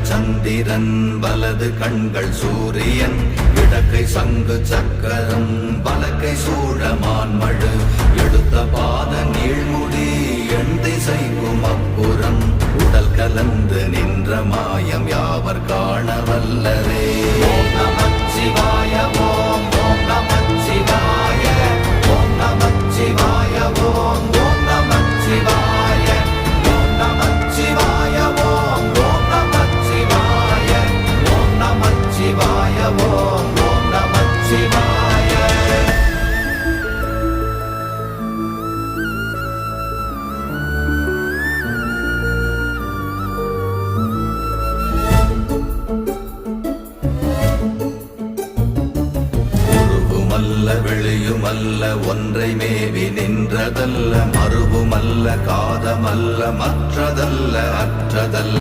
இடது சந்திரன் வலது கண்கள் சூரியன் இடக்கை சங்கு சக்கரம் வலக்கை சூழமான்மழு எடுத்த பாத நீழ்முடி எண் திசைக்கும் அப்புறம் உடல் கலந்து நின்ற மாயம் யாவர் காண வல்லரே. ஓம் நமச்சிவாய ஓம் ஓம் நமச்சிவாய ஓம் நமச்சிவாய ஓம் ஓம் நமச்சிவாய ஓம் நமச்சிவாய ஓம் ஓம் நமச்சிவாய ஓம் நமச்சிவாய ஓம் ஓம் நமச்சிவாய. வெளியுமல்ல ஒன்றை மேவி நின்றதல்ல மறுவுமல்ல காதமல்ல மற்றதல்ல அற்றதல்ல